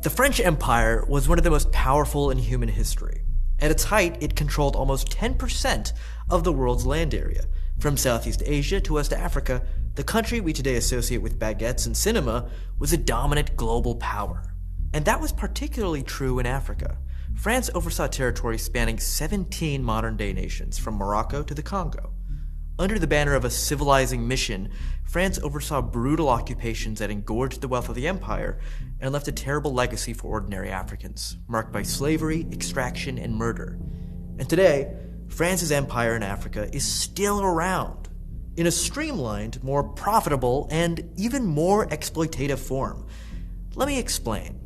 The French Empire was one of the most powerful in human history. At its height, it controlled almost 10% of the world's land area. From Southeast Asia to West Africa, the country we today associate with baguettes and cinema was a dominant global power. And that was particularly true in Africa. France oversaw territory spanning 17 modern-day nations, from Morocco to the Congo. Under the banner of a civilizing mission, France oversaw brutal occupations that engorged the wealth of the empire and left a terrible legacy for ordinary Africans, marked by slavery, extraction, and murder. And today, France's empire in Africa is still around, in a streamlined, more profitable, and even more exploitative form. Let me explain.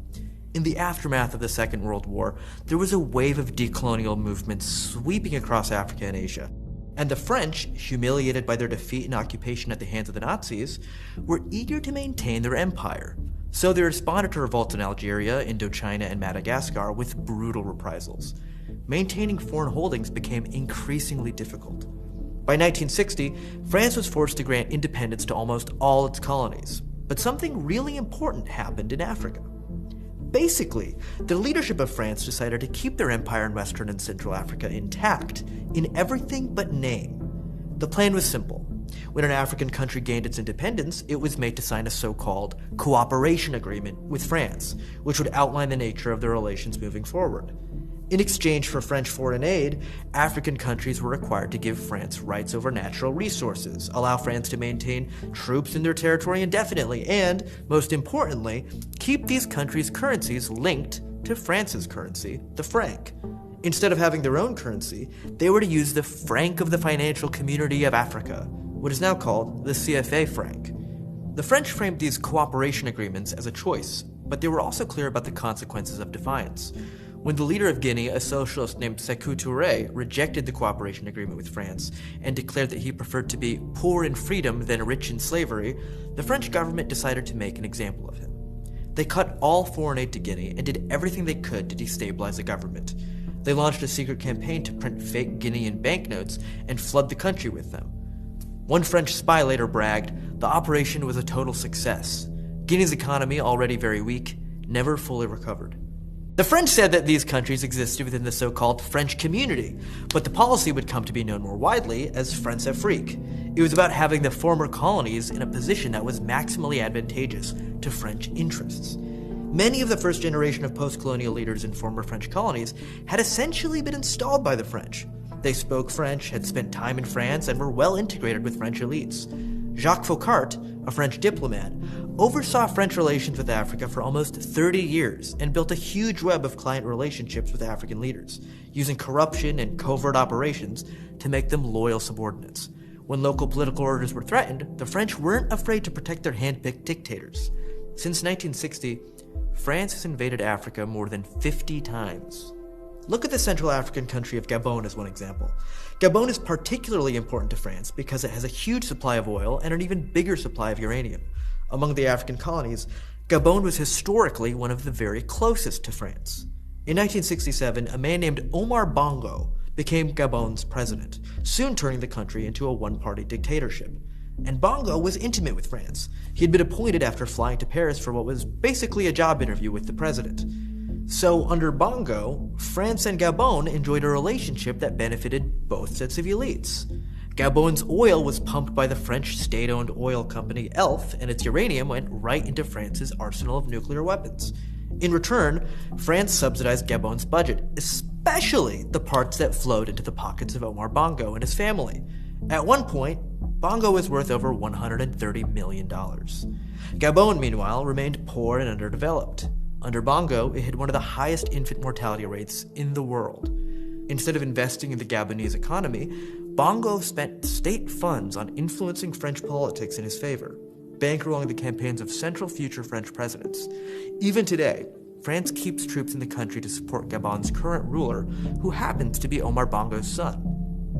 In the aftermath of the Second World War, there was a wave of decolonial movements sweeping across Africa and Asia. And the French, humiliated by their defeat and occupation at the hands of the Nazis, were eager to maintain their empire. So they responded to revolts in Algeria, Indochina, and Madagascar with brutal reprisals. Maintaining foreign holdings became increasingly difficult. By 1960, France was forced to grant independence to almost all its colonies. But something really important happened in Africa. Basically, the leadership of France decided to keep their empire in Western and Central Africa intact in everything but name. The plan was simple. When an African country gained its independence, it was made to sign a so-called cooperation agreement with France, which would outline the nature of their relations moving forward. In exchange for French foreign aid, African countries were required to give France rights over natural resources, allow France to maintain troops in their territory indefinitely, and, most importantly, keep these countries' currencies linked to France's currency, the franc. Instead of having their own currency, they were to use the franc of the Financial Community of Africa, what is now called the CFA franc. The French framed these cooperation agreements as a choice, but they were also clear about the consequences of defiance. When the leader of Guinea, a socialist named Sékou Touré, rejected the cooperation agreement with France and declared that he preferred to be poor in freedom than rich in slavery, the French government decided to make an example of him. They cut all foreign aid to Guinea and did everything they could to destabilize the government. They launched a secret campaign to print fake Guinean banknotes and flood the country with them. One French spy later bragged, "The operation was a total success. Guinea's economy, already very weak, never fully recovered." The French said that these countries existed within the so-called French community, but the policy would come to be known more widely as France-Afrique. It was about having the former colonies in a position that was maximally advantageous to French interests. Many of the first generation of post-colonial leaders in former French colonies had essentially been installed by the French. They spoke French, had spent time in France, and were well integrated with French elites. Jacques Faucart, a French diplomat, oversaw French relations with Africa for almost 30 years and built a huge web of client relationships with African leaders, using corruption and covert operations to make them loyal subordinates. When local political orders were threatened, the French weren't afraid to protect their hand-picked dictators. Since 1960, France has invaded Africa more than 50 times. Look at the Central African country of Gabon as one example. Gabon is particularly important to France because it has a huge supply of oil and an even bigger supply of uranium. Among the African colonies, Gabon was historically one of the very closest to France. In 1967, a man named Omar Bongo became Gabon's president, soon turning the country into a one-party dictatorship. And Bongo was intimate with France. He had been appointed after flying to Paris for what was basically a job interview with the president. So, under Bongo, France and Gabon enjoyed a relationship that benefited both sets of elites. Gabon's oil was pumped by the French state-owned oil company ELF, and its uranium went right into France's arsenal of nuclear weapons. In return, France subsidized Gabon's budget, especially the parts that flowed into the pockets of Omar Bongo and his family. At one point, Bongo was worth over $130 million. Gabon, meanwhile, remained poor and underdeveloped. Under Bongo, it had one of the highest infant mortality rates in the world. Instead of investing in the Gabonese economy, Bongo spent state funds on influencing French politics in his favor, bankrolling the campaigns of several future French presidents. Even today, France keeps troops in the country to support Gabon's current ruler, who happens to be Omar Bongo's son.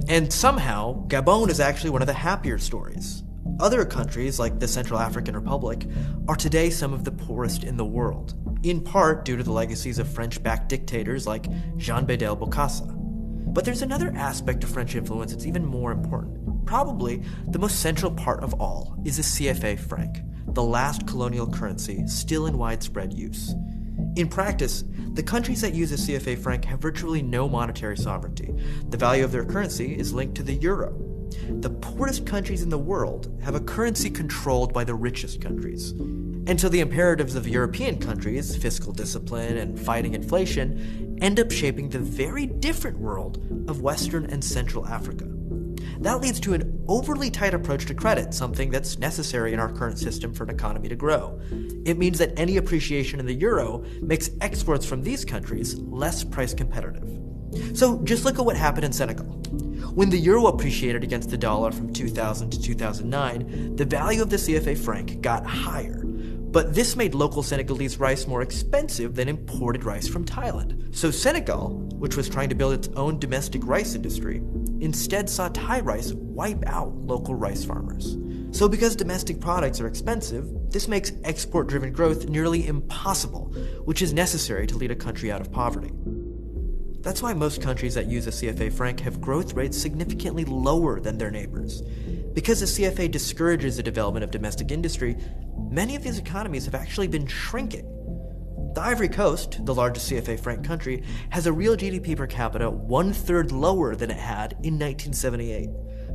And somehow, Gabon is actually one of the happier stories. Other countries, like the Central African Republic, are today some of the poorest in the world, in part due to the legacies of French-backed dictators like Jean Bédel Bokassa. But there's another aspect of French influence that's even more important. Probably the most central part of all is the CFA franc, the last colonial currency still in widespread use. In practice, the countries that use the CFA franc have virtually no monetary sovereignty. The value of their currency is linked to the euro. The poorest countries in the world have a currency controlled by the richest countries. And so the imperatives of European countries, fiscal discipline and fighting inflation, end up shaping the very different world of Western and Central Africa. That leads to an overly tight approach to credit, something that's necessary in our current system for an economy to grow. It means that any appreciation in the euro makes exports from these countries less price competitive. So just look at what happened in Senegal. When the euro appreciated against the dollar from 2000 to 2009, the value of the CFA franc got higher. But this made local Senegalese rice more expensive than imported rice from Thailand. So Senegal, which was trying to build its own domestic rice industry, instead saw Thai rice wipe out local rice farmers. So because domestic products are expensive, this makes export-driven growth nearly impossible, which is necessary to lead a country out of poverty. That's why most countries that use the CFA franc have growth rates significantly lower than their neighbors. Because the CFA discourages the development of domestic industry, many of these economies have actually been shrinking. The Ivory Coast, the largest CFA franc country, has a real GDP per capita 1/3 lower than it had in 1978.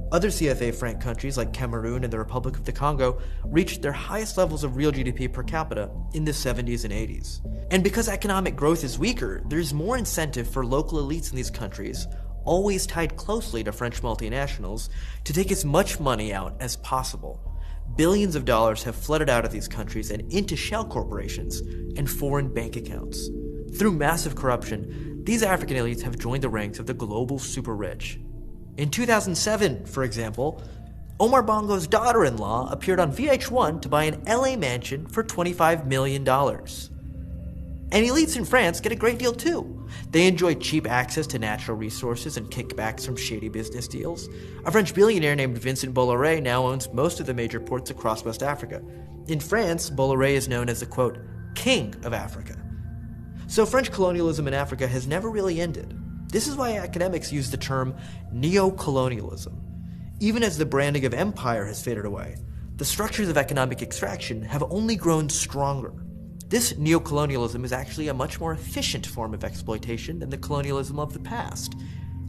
Other CFA franc countries like Cameroon and the Republic of the Congo reached their highest levels of real GDP per capita in the 70s and 80s. And because economic growth is weaker, there's more incentive for local elites in these countries, always tied closely to French multinationals, to take as much money out as possible. Billions of dollars have flooded out of these countries and into shell corporations and foreign bank accounts. Through massive corruption, these African elites have joined the ranks of the global super rich. In 2007, for example, Omar Bongo's daughter-in-law appeared on VH1 to buy an LA mansion for $25 million. And elites in France get a great deal too. They enjoy cheap access to natural resources and kickbacks from shady business deals. A French billionaire named Vincent Bolloré now owns most of the major ports across West Africa. In France, Bolloré is known as the, quote, king of Africa. So French colonialism in Africa has never really ended. This is why academics use the term neo-colonialism. Even as the branding of empire has faded away, the structures of economic extraction have only grown stronger. This neocolonialism is actually a much more efficient form of exploitation than the colonialism of the past.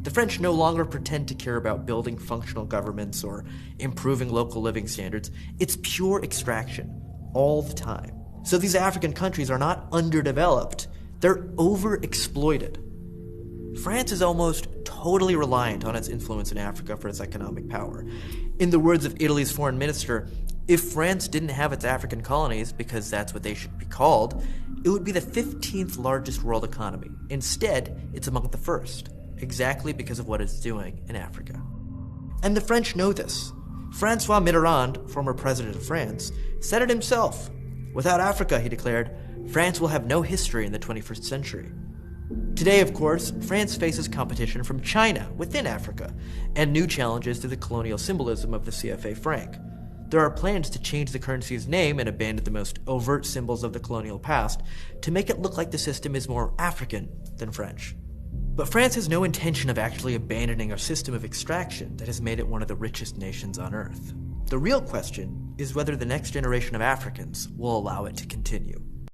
The French no longer pretend to care about building functional governments or improving local living standards. It's pure extraction, all the time. So these African countries are not underdeveloped, they're overexploited. France is almost totally reliant on its influence in Africa for its economic power. In the words of Italy's foreign minister, if France didn't have its African colonies, because that's what they should be called, it would be the 15th largest world economy. Instead, it's among the first, exactly because of what it's doing in Africa. And the French know this. François Mitterrand, former president of France, said it himself. Without Africa, he declared, France will have no history in the 21st century. Today, of course, France faces competition from China within Africa, and new challenges to the colonial symbolism of the CFA franc. There are plans to change the currency's name and abandon the most overt symbols of the colonial past to make it look like the system is more African than French. But France has no intention of actually abandoning a system of extraction that has made it one of the richest nations on Earth. The real question is whether the next generation of Africans will allow it to continue.